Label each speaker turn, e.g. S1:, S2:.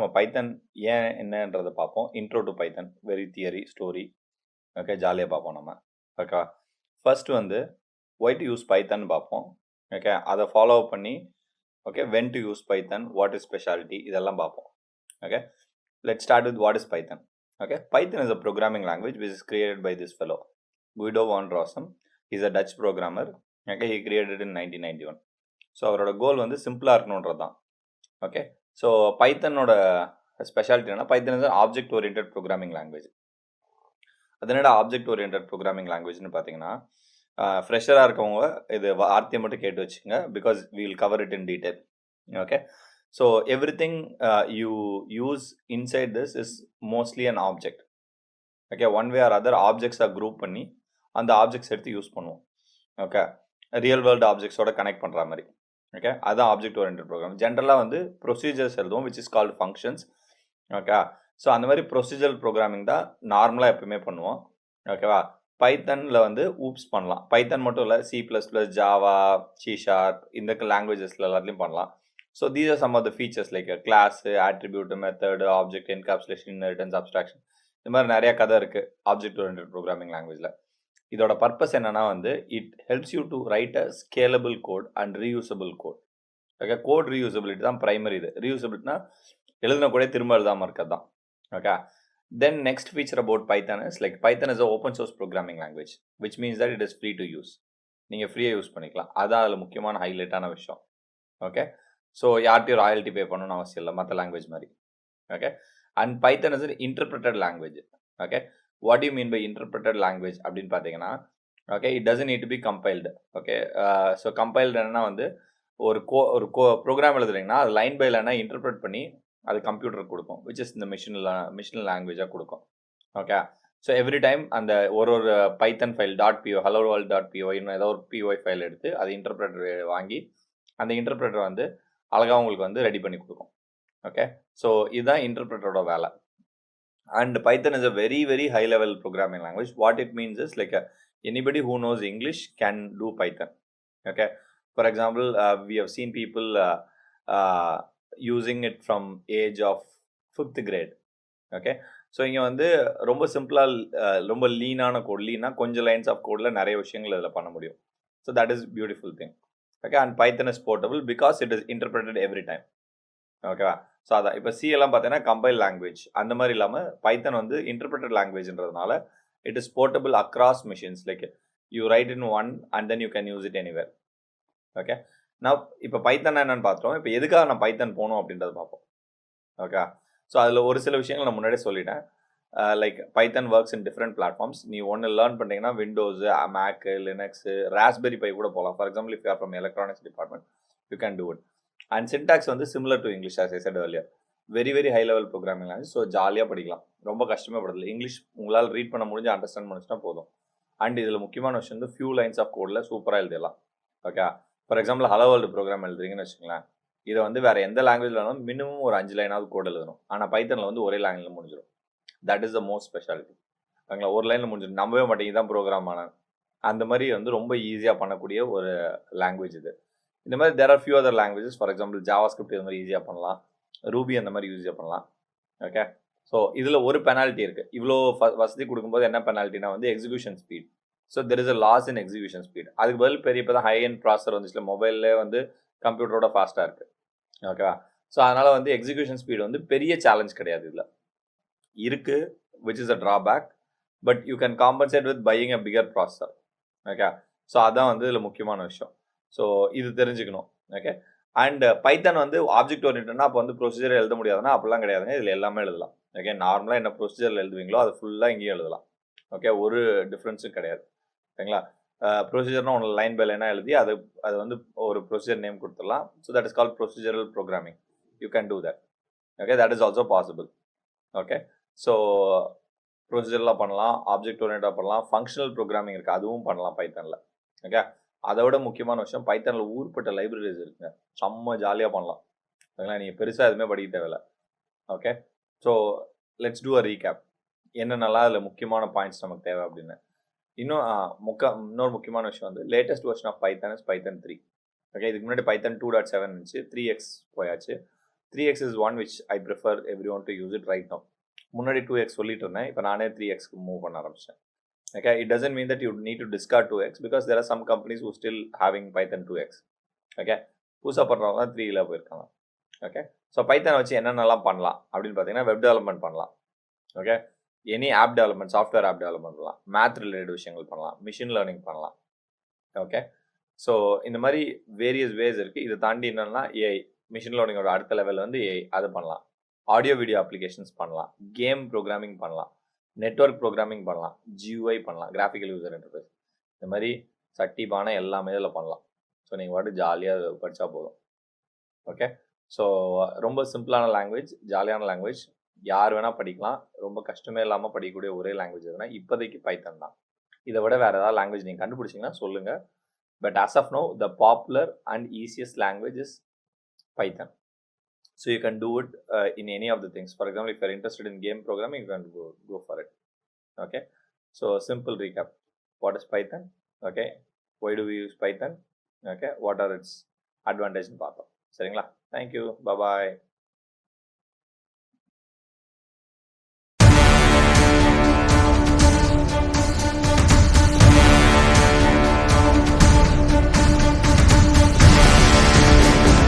S1: நம்ம பைத்தன் ஏன் என்னன்றதை பார்ப்போம். Intro to Python, very theory story. Okay, ஜாலியாக பார்ப்போம் நம்ம. ஓகே, ஃபர்ஸ்ட் வந்து ஒய் டு யூஸ் பைத்தன் பார்ப்போம். ஓகே, அதை ஃபாலோ பண்ணி okay when to use Python, what is speciality, இதெல்லாம் பார்ப்போம். Okay, let's start with what is Python. Okay, Python is a programming language which is created by this fellow Guido van Rossum. He's a Dutch programmer. Okay, he created in 1991. So அவரோட கோல் வந்து சிம்பிளா இருக்கணும்ன்றது தான். Okay, so பைத்தனோட speciality என்ன, Python is object oriented programming language. அது என்னடா object oriented programming லாங்குவேஜ்னு பார்த்தீங்கன்னா, ஃப்ரெஷராக இருக்கவங்க இது வார்த்தையை மட்டும் கேட்டு வச்சுங்க, because we will cover it in detail. Okay, so everything you use inside this is mostly an object. Okay, one way or other objects are group பண்ணி அந்த ஆப்ஜெக்ட்ஸ் எடுத்து யூஸ் பண்ணுவோம். ஓகே, ரியல் வேர்ல்டு ஆப்ஜெக்ட்ஸோட கனெக்ட் பண்ணுற மாதிரி. Okay, அதுதான் object oriented program. ஜென்ரலாக வந்து procedures எழுதுவோம், which is called functions. Okay, so அந்த மாதிரி ப்ரொசீஜரல் ப்ரோக்ராமிங் தான் நார்மலாக எப்பவுமே பண்ணுவோம். ஓகேவா, பைத்தனில் வந்து ஊப்ஸ் பண்ணலாம். பைத்தன் மட்டும் இல்லை, C++, ஜாவா, C# இந்த லாங்குவேஜஸில் எல்லாத்துலேயும் பண்ணலாம். So these are some of the features like a class, attribute, method, object, encapsulation, inheritance, abstraction. இந்த மாதிரி நிறைய கதை இருக்கு ஆப்ஜெக்ட் ஓரியன்டட் ப்ரோக்ராமிங் லாங்குவேஜ்ல. இதோட பர்பஸ் என்னன்னா வந்து it helps you to write a scalable code and reusable code. Okay, code reusability தான் பிரைமரி. இது ரீயூசபிலிட்டினா எழுதின கூட திரும்ப எழுதாமல் இருக்கிறது தான். ஓகே, then next feature about python is like python is a open source programming language, which means that it is free to use. நீங்கள் ஃப்ரீயாக யூஸ் பண்ணிக்கலாம். அதான் அதில் முக்கியமான ஹைலைட்டான விஷயம். ஓகே, ஸோ யார்ட்டையும் ராயல்ட்டி பே பண்ணணும்னு அவசியம் இல்லை மற்ற லாங்குவேஜ் மாதிரி. Okay, and python is interpreted language. Okay, what you mean by interpreted language அப்படின்னு பார்த்தீங்கன்னா, okay, it doesn't need to be compiled. Okay, so compiled என்னன்னா வந்து ஒரு ப்ரோக்ராம் எழுதுறீங்கன்னா அது லைன் பை லைனாக இன்டர்பிரட் பண்ணி அது கம்ப்யூட்டருக்கு கொடுக்கும், விச் இஸ் இந்த மிஷின் லாங்குவேஜாக கொடுக்கும். ஓகே, ஸோ எவ்ரி டைம் அந்த ஒரு பைத்தன் ஃபைல் .py, hello world.py ஏதோ ஒரு py ஃபைல் எடுத்து அது இன்டர்பிரட்டர் வாங்கி அந்த இன்டர்பிரட்டர் வந்து அழகாக உங்களுக்கு வந்து ரெடி பண்ணி கொடுக்கும். ஓகே, ஸோ இதுதான் இன்டர்பிரட்டரோட வேலை. And python is a very very high level programming language. What it means is like anybody who knows English can do python. Okay, for example we have seen people using it from age of 5th grade. Okay, so இங்கே வந்து ரொம்ப சிம்பிளாக ரொம்ப லீனான code, Leena கொஞ்சம் lines of கோடில் நிறைய விஷயங்கள் இதில் பண்ண முடியும். So that is beautiful thing. Okay, and python is portable because it is interpreted every time. ஓகேவா, ஸோ அதான் இப்போ சி எல்லாம் பார்த்தீங்கன்னா கம்பைல் லாங்குவேஜ், அந்த மாதிரி இல்லாமல் பைத்தன் வந்து இன்டர்பிரட்டட் லாங்குவேஜ்ன்றதுனால it is portable across machines. Like you write in one and then you can use it anywhere. Okay, நான் இப்போ பைத்தன் என்னன்னு பார்த்தோம். இப்போ எதுக்காக நான் பைத்தன் போகணும் அப்படின்றத பார்ப்போம். ஓகே, ஸோ அதில் ஒரு சில விஷயங்கள் நான் முன்னாடியே சொல்லிட்டேன். Like Python works in different platforms. நீ ஒன்று லேர்ன் பண்ணிங்கன்னா Windows, Mac, Linux, Raspberry Pi கூட போகலாம். For example if you are from electronics department you can do it. And syntax வந்து similar to English as I said earlier. Very very high level programming language. So ஜாலியாக படிக்கலாம், ரொம்ப கஷ்டமே படுறது. English உங்களால் read பண்ண முடிஞ்சு அண்டர்ஸ்டாண்ட் பண்ணிச்சுன்னா போதும். அண்ட் இதில் முக்கியமான விஷயம் வந்து ஃபியூ லைன்ஸ் ஆஃப் கோடில் சூப்பராக எழுதலாம். Okay, for example hello world program எழுதுறீங்கன்னு வச்சுங்களேன், இதை வந்து வேறு எந்த லாங்குவேஜில் வேணாலும் மினிமம் ஒரு 5 லைனாவது கோட் எழுதணும். ஆனால் பைத்தனில் வந்து ஒரே லாங்குவேஜில் முடிஞ்சிடும். That is the most speciality. ஓகேங்களா, ஒரு லைனில் முடிஞ்சிடும். நம்பவே மாட்டேங்க தான் ப்ரோக்ராம் ஆன அந்த மாதிரி வந்து ரொம்ப ஈஸியாக பண்ணக்கூடிய ஒரு லாங்குவேஜ் இது. இந்த மாதிரி there are few other languages. For example JavaScript இது மாதிரி ஈஸியாக பண்ணலாம், ரூபி அந்த மாதிரி ஈஸியாக பண்ணலாம். ஓகே, ஸோ இதில் ஒரு பெனால்ட்டி இருக்குது. இவ்வளோ வசதி கொடுக்கும்போது என்ன பெனால்ட்டினா வந்து execution speed. So there is a loss in execution speed. அதுக்கு பதில் பெரிய இப்போ தான் ஹை எண்ட் ப்ராசஸர் வந்துச்சுல, மொபைல்லே வந்து கம்ப்யூட்டரோட ஃபாஸ்ட்டாக இருக்குது. ஓகேவா, ஸோ அதனால் வந்து எக்ஸிக்யூஷன் ஸ்பீடு வந்து பெரிய சேலஞ்ச் கிடையாது இதில் இருக்குது, which is a drawback, but you can compensate with buying a bigger processor. Okay, so அதான் வந்து இதில் முக்கியமான விஷயம். ஸோ இது தெரிஞ்சுக்கணும். ஓகே, அண்ட் பைத்தன் வந்து ஆப்ஜெக்ட் ஓரியன்டட்னா அப்போ வந்து ப்ரொசீஜர் எழுத முடியாதுன்னா அப்படிலாம் கிடையாதுங்க, இதில் எல்லாமே எழுதலாம். ஓகே, நார்மலாக என்ன ப்ரொசீஜர் எழுதுவீங்களோ அது ஃபுல்லாக இங்கேயும் எழுதலாம். ஓகே, ஒரு டிஃப்ரென்ஸும் கிடையாது. ஓகேங்களா, ப்ரொசீஜர்னா ஒன்று லைன் பை லைனாக எழுதி அது வந்து ஒரு ப்ரொசீஜர் நேம் கொடுத்துடலாம். So that is called procedural programming. You can do that. Okay, that is also possible. Okay, so ப்ரொசீஜர்லாம் பண்ணலாம், ஆப்ஜெக்ட் ஓரியன்டாக பண்ணலாம், ஃபங்க்ஷனல் ப்ரோக்ராமிங் இருக்குது, அதுவும் பண்ணலாம் பைத்தனில். ஓகே, அதை விட முக்கியமான விஷயம் பைத்தனில் ஊர்பட்ட லைப்ரரிஸ் இருக்குங்க, செம்ம ஜாலியாக பண்ணலாம். ஓகேங்களா, நீங்கள் பெருசாக எதுவுமே படிக்க தேவையில்லை. Okay, so let's do a recap. என்னென்னலாம் அதில் முக்கியமான பாயிண்ட்ஸ் நமக்கு தேவை அப்படின்னு. இன்னொரு முக்கியமான விஷயம் வந்து latest version of Python is Python 3. Okay, இதுக்கு முன்னாடி பைத்தன் 2.7 இருந்துச்சு, 3x போயாச்சு. 3x is one which I prefer everyone to use it right now. முன்னாடி 2x சொல்லிட்டு இருந்தேன், இப்போ நானே 3xக்கு மூவ் பண்ண ஆரம்பிச்சேன். Okay, it doesn't mean that you need to discard 2x because there are some companies who still having Python 2x. Okay, புதுசாக பண்ணுறவங்க தான் 3ல போயிருக்காங்க. ஓகே, ஸோ பைத்தனை வச்சு என்னென்னலாம் பண்ணலாம் அப்படின்னு பார்த்தீங்கன்னா, வெப் டெவலப்மெண்ட் பண்ணலாம். Okay, any app development, software app development பண்ணலாம், மேத் ரிலேட்டட் விஷயங்கள் பண்ணலாம், மிஷின் லேர்னிங் பண்ணலாம். ஓகே, ஸோ இந்த மாதிரி வேரியஸ் வேஸ் இருக்குது. இதை தாண்டி என்னென்னா ஏஐ, மிஷின் லேர்னிங்கோட அடுத்த லெவல் வந்து ஏஐ, அது பண்ணலாம். ஆடியோ வீடியோ அப்ளிகேஷன்ஸ் பண்ணலாம், கேம் ப்ரோக்ராமிங் பண்ணலாம், நெட்வொர்க் ப்ரோக்ராமிங் பண்ணலாம், GUI பண்ணலாம், கிராஃபிக்கல் யூசர் இன்டர்ஃபேஸ், இந்த மாதிரி சட்டிப்பான எல்லாமே இதில் பண்ணலாம். ஸோ நீங்கள் பாட்டு ஜாலியாக படித்தா போதும். ஓகே, ஸோ ரொம்ப சிம்பிளான லாங்குவேஜ், ஜாலியான லாங்குவேஜ், யார் வேணால் படிக்கலாம். ரொம்ப கஷ்டமே இல்லாமல் படிக்கக்கூடிய ஒரே லாங்குவேஜ் எதுனா இப்போதைக்கு பைத்தன் தான். இதை விட வேறு ஏதாவது லாங்குவேஜ் நீங்கள் கண்டுபிடிச்சிங்கன்னா சொல்லுங்கள். But as of now, the popular and easiest language is Python. So you can do it in any of the things. For example, if you're interested in game programming, you can go for it. Okay, so simple recap. What is Python? Okay, why do we use Python? Okay, what are its advantages in Python? சரிங்களா? Thank you. Bye bye.